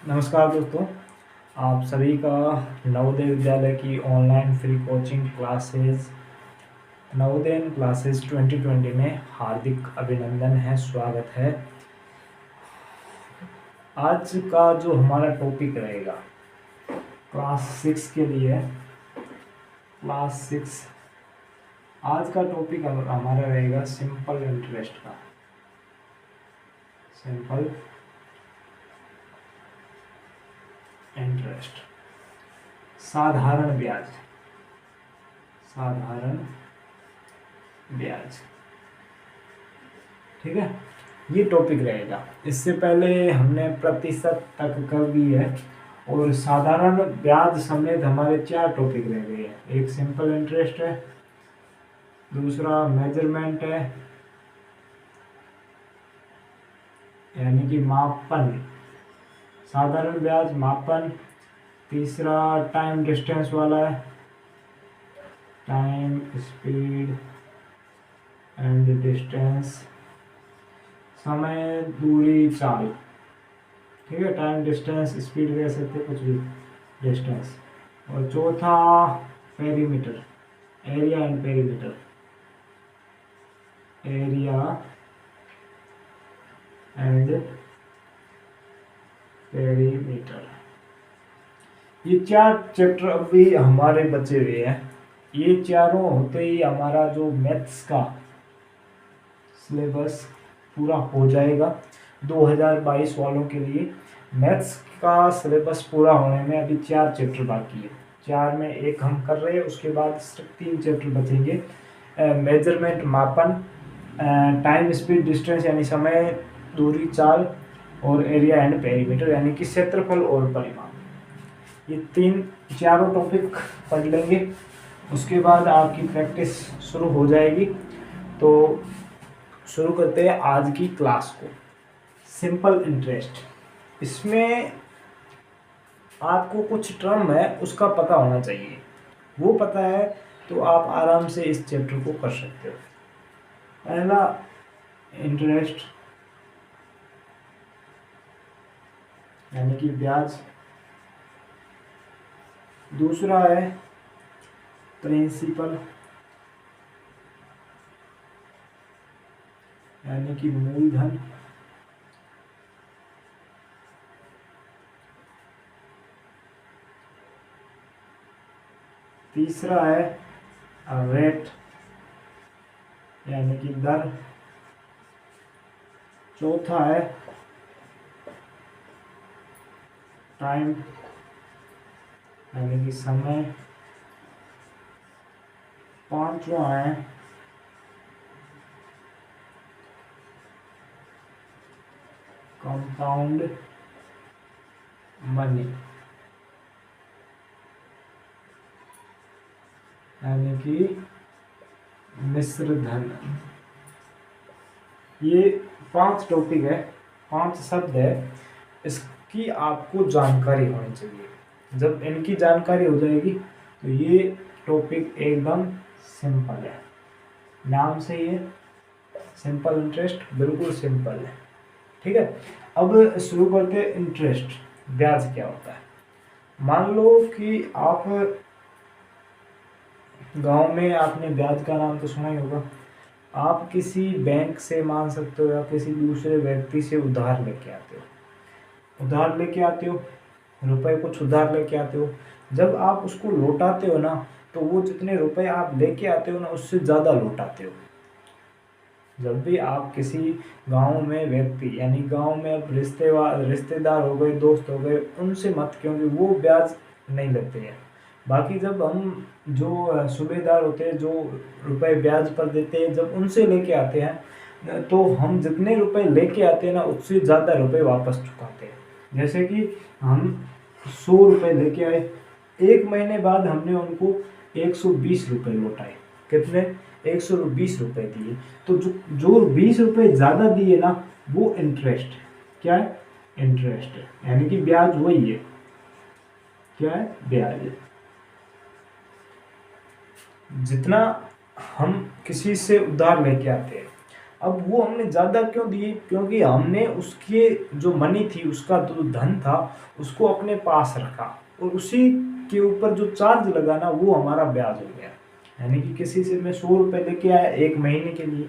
नमस्कार दोस्तों, आप सभी का नवोदय विद्यालय की online free coaching classes Navodaya classes 2020 में हार्दिक अभिनंदन है, स्वागत है। आज का जो हमारा टॉपिक रहेगा क्लास 6 के लिए, क्लास 6 आज का टॉपिक हमारा रहेगा सिंपल इंटरेस्ट का। सिंपल इंटरेस्ट, साधारण ब्याज, साधारण ब्याज। ठीक है, ये टॉपिक रहेगा। इससे पहले हमने प्रतिशत तक कर दी है और साधारण ब्याज समेत हमारे 4 टॉपिक रह गए हैं। एक सिंपल इंटरेस्ट है, दूसरा मेजरमेंट है यानी कि मापन, साधारण ब्याज मापन। तीसरा टाइम डिस्टेंस वाला है, टाइम स्पीड एंड डिस्टेंस, समय दूरी चाल। ठीक है, टाइम डिस्टेंस स्पीड कह सकते कुछ भी, डिस्टेंस। और चौथा perimeter, area and perimeter, area and perimeter. ये 4 चैप्टर अभी हमारे बचे हुए हैं। ये चारों होते ही हमारा जो मैथ्स का सिलेबस पूरा हो जाएगा। 2022 वालों के लिए मैथ्स का सिलेबस पूरा होने में अभी 4 चैप्टर बाकी है। 4 में एक हम कर रहे हैं, उसके बाद सिर्फ 3 चैप्टर बचेंगे। मेजरमेंट मापन, टाइम स्पीड डिस्टेंस यानी समय दूरी चाल, और एरिया एंड पेरीमीटर यानी कि क्षेत्रफल और परिमाण। ये चारों टॉपिक पढ़ लेंगे, उसके बाद आपकी प्रैक्टिस शुरू हो जाएगी। तो शुरू करते हैं आज की क्लास को। सिंपल इंटरेस्ट, इसमें आपको कुछ टर्म है उसका पता होना चाहिए। वो पता है तो आप आराम से इस चैप्टर को कर सकते हो। पहला इंटरेस्ट यानी कि ब्याज, दूसरा है प्रिंसिपल यानी कि मूलधन, तीसरा है रेट यानी कि दर, चौथा है टाइम यानी कि समय, पांचवा है कंपाउंड मनी यानी कि मिश्र धन। ये 5 टॉपिक है, 5 शब्द है, इसकी आपको जानकारी होनी चाहिए। जब इनकी जानकारी हो जाएगी तो ये टॉपिक एकदम सिंपल है। नाम से ये सिंपल इंटरेस्ट बिल्कुल सिंपल है। ठीक है, अब शुरू करते हैं। इंटरेस्ट, ब्याज क्या होता है। मान लो कि आप गांव में, आपने ब्याज का नाम तो सुना ही होगा। आप किसी बैंक से मान सकते हो या किसी दूसरे व्यक्ति से उधार लेके आते हो, उधार लेके आते हो, रुपए कुछ उधार लेके आते हो। जब आप उसको लौटाते हो ना, तो वो जितने रुपए आप लेके आते हो ना, उससे ज़्यादा लौटाते हो। जब भी आप किसी गांव में व्यक्ति यानी गांव में अब रिश्तेदार हो गए, दोस्त हो गए, उनसे मत, क्योंकि वो ब्याज नहीं लेते हैं। बाकी जब हम जो सूबेदार होते हैं, जो रुपए ब्याज पर देते हैं, जब उनसे लेके आते हैं तो हम जितने रुपए लेके आते हैं ना, उससे ज़्यादा रुपए वापस चुकाते हैं। जैसे कि हम 100 रुपये लेके आए, 1 महीने बाद हमने उनको 120 रुपये लौटाए। कितने? 120 रुपये दिए। तो जो 20 रुपये ज़्यादा दिए ना, वो इंटरेस्ट है। क्या है? इंटरेस्ट है, यानी कि ब्याज वही है। क्या है? ब्याज है। जितना हम किसी से उधार लेके आते हैं, अब वो हमने ज़्यादा क्यों दिए, क्योंकि हमने उसके जो मनी थी, उसका जो धन था, उसको अपने पास रखा और उसी के ऊपर जो चार्ज लगा ना वो हमारा ब्याज हो गया। यानी कि किसी से मैं 100 रुपये लेके आया 1 महीने के लिए,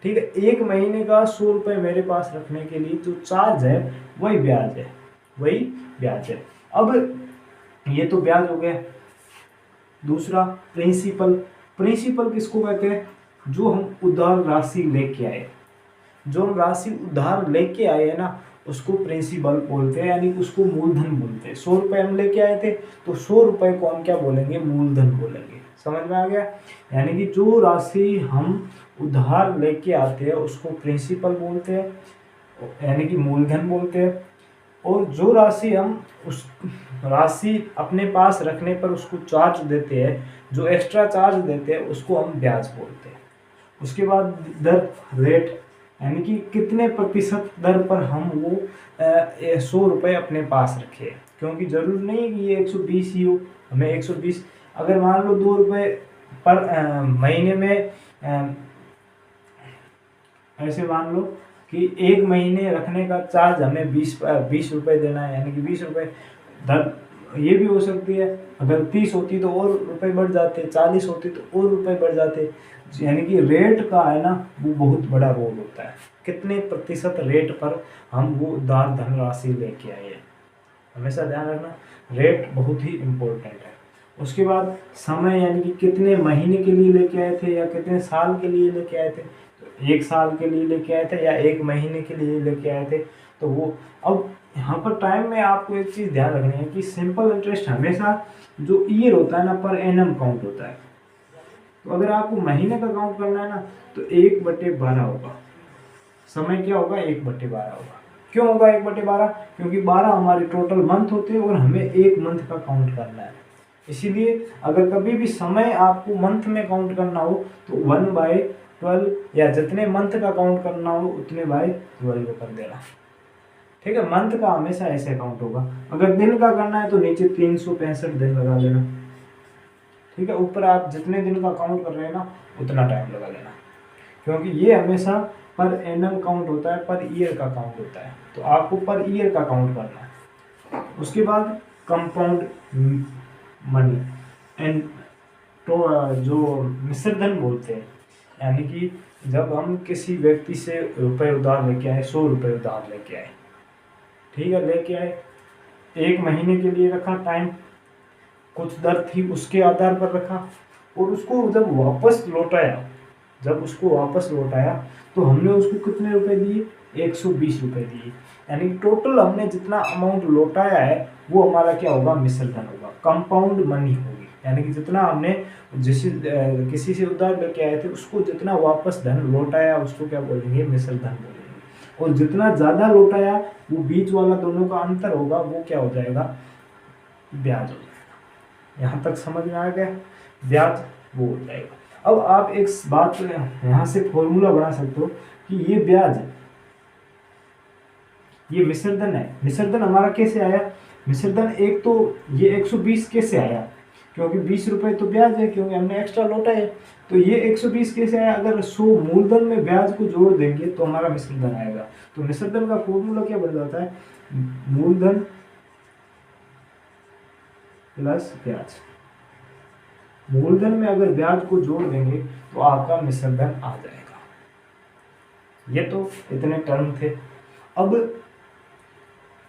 ठीक है, 1 महीने का 100 रुपये मेरे पास रखने के लिए जो चार्ज है वही ब्याज है, वही ब्याज है। अब ये तो ब्याज हो गया। दूसरा प्रिंसिपल। प्रिंसिपल किसको कहते हैं, जो हम उधार राशि लेके आए, जो हम राशि उधार लेके आए हैं ना उसको प्रिंसिपल बोलते हैं, यानी कि उसको मूलधन बोलते हैं। 100 रुपये हम लेके आए थे तो 100 रुपये को हम क्या बोलेंगे, मूलधन बोलेंगे। समझ में आ गया। यानी कि जो राशि हम उधार लेके आते हैं उसको प्रिंसिपल बोलते हैं, यानी कि मूलधन बोलते हैं। और जो राशि हम उस राशि अपने पास रखने पर उसको चार्ज देते हैं, जो एक्स्ट्रा चार्ज देते हैं उसको हम ब्याज बोलते हैं। उसके बाद दर, रेट, यानी कि कितने प्रतिशत दर पर हम वो 100 रुपये अपने पास रखे, क्योंकि जरूरी नहीं है कि ये 120 ही हो, हमें 120 अगर मान लो 2 रुपये पर महीने में ऐसे मान लो कि 1 महीने रखने का चार्ज हमें 20 रुपये देना है, यानी कि 20 रुपये दर। ये भी हो सकती है अगर 30 होती तो और रुपए बढ़ जाते, 40 होती तो और रुपए बढ़ जाते। यानी कि रेट का है ना वो बहुत बड़ा रोल होता है, कितने प्रतिशत रेट पर हम वो उधार धनराशि लेके आए हैं, हमेशा ध्यान रखना, रेट बहुत ही इम्पोर्टेंट है। उसके बाद समय, यानी कि कितने महीने के लिए लेके आए थे या कितने साल के लिए लेके आए थे, तो 1 साल के लिए लेके आए थे या 1 महीने के लिए लेके आए थे, तो वो। अब यहाँ पर टाइम में आपको एक चीज़ ध्यान रखनी है कि सिंपल इंटरेस्ट हमेशा जो ईयर होता है ना पर एनम काउंट होता है। तो अगर आपको महीने का काउंट करना है ना तो 1/12 होगा, समय क्या होगा 1/12 होगा। क्यों होगा 1/12, क्योंकि 12 हमारे टोटल मंथ होते हैं और हमें एक मंथ का काउंट करना है। इसीलिए अगर कभी भी समय आपको मंथ में काउंट करना हो तो 1/12 या जितने मंथ का काउंट करना हो उतने बाय 12 कर देना, ठीक है। मंथ का हमेशा ऐसे काउंट होगा। अगर दिन का करना है तो नीचे 365 दिन लगा लेना, ठीक है। ऊपर आप जितने दिन का काउंट कर रहे हैं ना उतना टाइम लगा लेना, क्योंकि ये हमेशा पर एनम काउंट होता है, पर ईयर का काउंट होता है, तो आपको पर ईयर का काउंट करना है। उसके बाद कंपाउंड मनी एंड तो जो मिश्र धन बोलते हैं, यानी कि जब हम किसी व्यक्ति से रुपए उधार लेके आए, 100 रुपये उधार लेके आए, ठीक है, लेके आए, 1 महीने के लिए रखा टाइम, कुछ दर थी उसके आधार पर रखा, और उसको जब वापस लौटाया, जब उसको वापस लौटाया तो हमने उसको कितने रुपए दिए, 120 रुपये दिए। यानी टोटल हमने जितना अमाउंट लौटाया है वो हमारा क्या होगा, मिश्र धन होगा, कंपाउंड मनी होगी। यानी कि जितना हमने किसी से उधार लेके आए थे उसको जितना वापस धन लौटाया उसको क्या बोलेंगे, मिश्र धन बोलेंगे। और जितना ज़्यादा लौटाया वो बीच वाला दोनों का अंतर होगा, वो क्या हो जाएगा, ब्याज हो जाएगा। यहाँ तक समझ में आ गया, ब्याज वो हो जाएगा। अब आप एक बात यहाँ से फॉर्मूला बना सकते हो कि ये ब्याज, ये मिश्रधन है, मिश्रधन हमारा कैसे आया, मिश्रधन एक तो ये 120 कैसे आया, क्योंकि 20 रुपये तो ब्याज है, क्योंकि हमने एक्स्ट्रा लौटा है, तो ये 120 कैसे आया, अगर 100 मूलधन में ब्याज को जोड़ देंगे तो हमारा मिश्रधन आएगा। तो मिश्रधन का फॉर्मूला क्या बन जाता है, मूलधन प्लस ब्याज। मूलधन में अगर ब्याज को जोड़ देंगे तो आपका मिश्रधन आ जाएगा। ये तो इतने टर्म थे। अब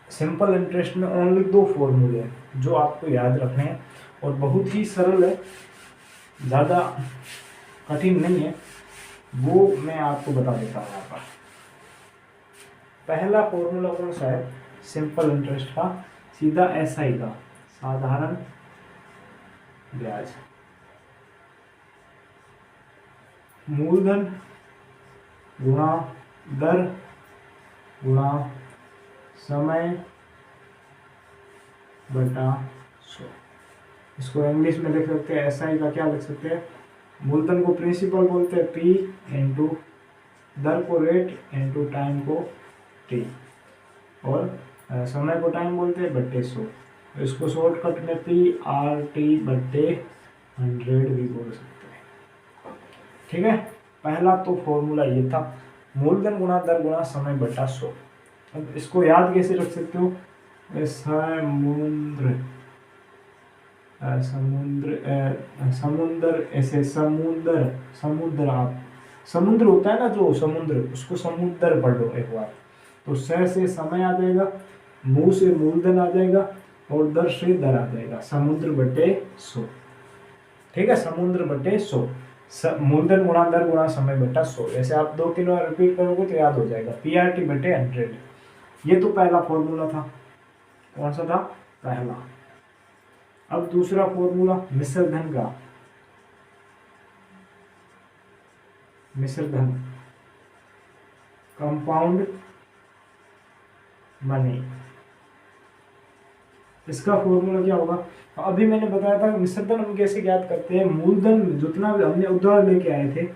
सिंपल इंटरेस्ट में ओनली 2 फॉर्मूले हैं जो आपको याद रखने हैं और बहुत ही सरल है, ज़्यादा कठिन नहीं है, वो मैं आपको बता देता हूँ यहाँ पर। पहला फॉर्मूला कौन सा है, सिंपल इंटरेस्ट का, सीधा एसआई का, साधारण ब्याज, मूलधन गुणा दर गुणा समय बटा 100। इसको इंग्लिश में लिख सकते हैं, एसआई का क्या लिख सकते हैं, मूलधन को प्रिंसिपल बोलते हैं पी इंटू दर को रेट इंटू टाइम को टी, और समय को टाइम बोलते हैं बट्टे 100। तो इसको शॉर्टकट में पी आर टी बट्टे 100 भी बोल सकते हैं, ठीक है। पहला तो फॉर्मूला ये था। मूलधन गुणा दर गुणा समय बटा 100। अब इसको याद कैसे रख सकते हो, समुद्र समुद्र ऐसे समुद्र आप समुद्र होता है ना जो समुद्र, उसको समुद्र पढ़ लो एक बार। तो से समय आ जाएगा, मू से मूलधन आ जाएगा और दर से दर आ जाएगा, समुद्र बटे 100। ठीक है, समुद्र बटे 100, मूलधन गुणा दर गुणा समय बटा 100। ऐसे आप 2-3 बार रिपीट करोगे तो याद हो जाएगा। पीआरटी बटे 100, ये तो पहला फॉर्मूला था। कौन सा था? पहला। अब दूसरा फॉर्मूला मिश्रधन का, मिश्रधन कंपाउंड मनी, इसका फॉर्मूला क्या होगा? अभी मैंने बताया था मिश्रधन हम कैसे ज्ञात करते हैं, मूलधन जितना हमने उधार लेके आए थे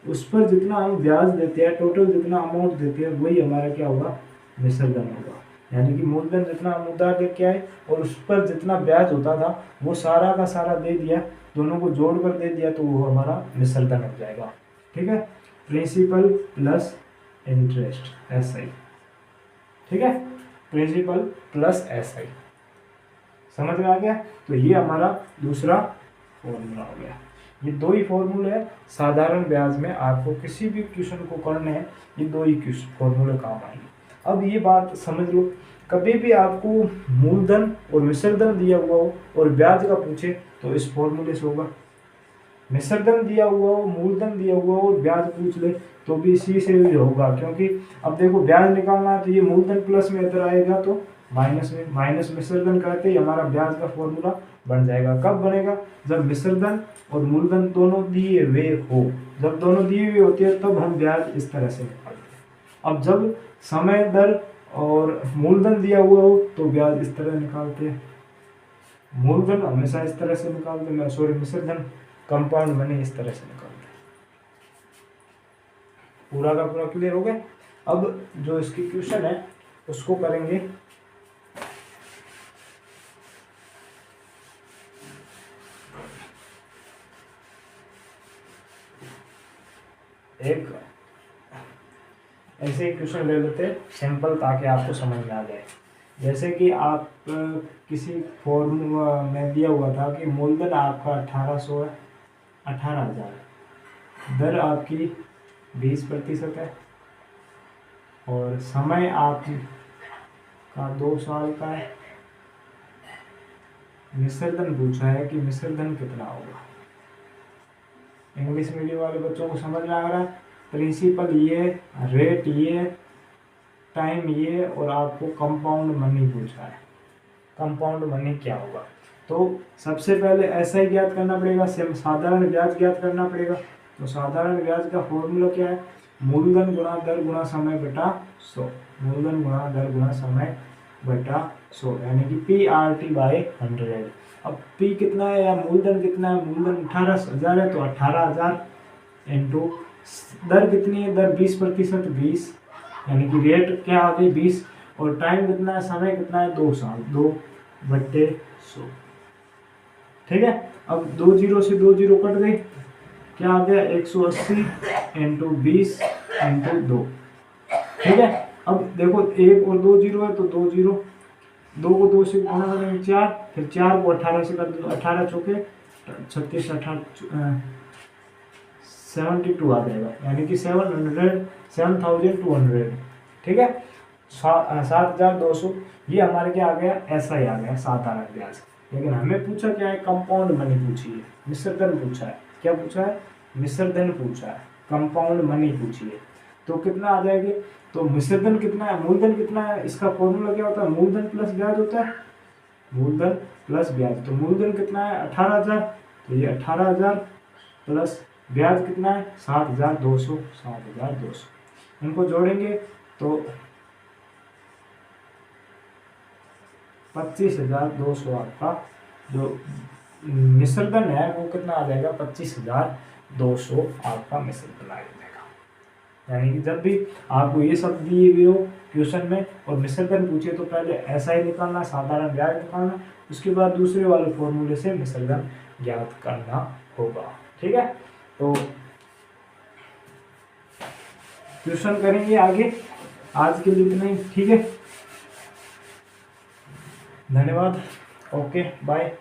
उस पर जितना हम ब्याज देते हैं, टोटल जितना अमाउंट देते हैं वही हमारा क्या होगा? मिश्रधन होगा। यानी कि मूलधन जितना हम उधार लेके आए और उस पर जितना ब्याज होता था वो सारा का सारा दे दिया, दोनों को जोड़ कर दे दिया, तो वो हमारा मिश्रधन हो जाएगा। ठीक है, प्रिंसिपल प्लस इंटरेस्ट, SI। ठीक है, प्रिंसिपल प्लस SI, समझ में आ गया? तो ये हमारा दूसरा फॉर्मूला हो गया। ये 2 ही फॉर्मूले हैं साधारण ब्याज में, आपको किसी भी क्वेश्चन को करने हैं ये 2 ही फॉर्मूले काम आएंगे। अब ये बात समझ लो, कभी भी आपको मूलधन और मिश्रधन दिया हुआ हो और ब्याज का पूछे तो इस फॉर्मूले से होगा। मिश्रधन दिया हुआ हो, मूलधन दिया हुआ हो और ब्याज पूछ ले तो भी इसी से ही होगा, क्योंकि अब देखो ब्याज निकालना है तो ये मूलधन प्लस में इधर आएगा तो माइनस में, माइनस मिश्रधन करते ही हमारा ब्याज का फॉर्मूला बन जाएगा। कब बनेगा? जब मिश्रधन और मूलधन दोनों दिए हुए हो। जब दोनों दिए हुए होते हैं तब हम ब्याज इस तरह से निकालते हैं। अब जब समय दर और मूलधन दिया हुआ हो तो ब्याज इस तरह निकालते हैं, मूलधन हमेशा इस तरह से निकालते हैं, सॉरी मिश्रधन कंपाउंड मनी इस तरह से निकालते हैं। पूरा का पूरा क्लियर हो गया? अब जो इसकी क्वेश्चन है उसको करेंगे। एक ऐसे ही क्वेश्चन ले लेते हैं सिंपल, ताकि आपको समझ में आ जाए। जैसे कि आप किसी फॉर्मूला में दिया हुआ था कि मूलधन आपका 1800 है, 18,000, दर आपकी 20% है और समय आपका 2 साल का है। मिश्रधन पूछा है कि मिश्रधन कितना होगा। इंग्लिश मीडियम वाले बच्चों को समझ में आ रहा है? प्रिंसिपल ये, रेट ये, टाइम ये, और आपको कंपाउंड मनी पूछा है। कंपाउंड मनी क्या होगा? तो सबसे पहले ऐसा ही ज्ञात करना पड़ेगा, साधारण ब्याज ज्ञात करना पड़ेगा। तो साधारण ब्याज का फॉर्मूला क्या है? मूलधन गुणा दर गुणा समय बटा 100, मूलधन गुणा दर गुणा समय बटा 100, यानी कि PRT/100। अब P कितना है या मूलधन कितना है? मूलधन 18,000 है तो 18,000 इंटू दर कितनी है? दर 20%, 20, यानी कि रेट क्या आ गई 20, और टाइम कितना है, समय कितना है 2 साल, 2/100। ठीक है, अब 2 जीरो से 2 जीरो कट गई, क्या आ गया 180 इंटू 20 इंटू 2। ठीक है, अब देखो 1 और 2 जीरो है तो 2 जीरो, 2 को 2 से गुणा करेंगे 4, फिर 4 को 18 से कर दो, 18 चौके 36, 18 72 आ जाएगा, यानी कि 7,200। ठीक है, 7,200, ये हमारे क्या आ गया? ऐसा ही आ गया साधारण ब्याज। लेकिन हमें पूछा क्या है? कंपाउंड मनी पूछी है, मिश्रधन पूछा है। क्या पूछा है? मिश्रधन पूछा है, कंपाउंड मनी पूछी है। तो कितना आ जाएगी? तो मिश्रधन कितना है, मूलधन कितना है, इसका फॉर्मूला क्या होता है? मूलधन प्लस ब्याज होता है, मूलधन प्लस ब्याज। तो मूलधन कितना है? 18,000, तो ये 18,000 प्लस ब्याज कितना है? 7,200, 7,200। इनको जोड़ेंगे तो 25,200 आपका जो मिश्रधन है वो कितना आ जाएगा? 25,200 आपका मिश्रधन आ जाएगा। यानी कि जब भी आपको ये सब दिए हुए हो क्वेश्चन में और मिश्रधन पूछे तो पहले ऐसा ही निकालना, साधारण ब्याज निकालना, उसके बाद दूसरे वाले फॉर्मूले से मिश्रधन ज्ञात करना होगा। ठीक है, तो ट्यूशन करेंगे आगे। आज के लिए इतना ही, ठीक है। धन्यवाद। Okay bye.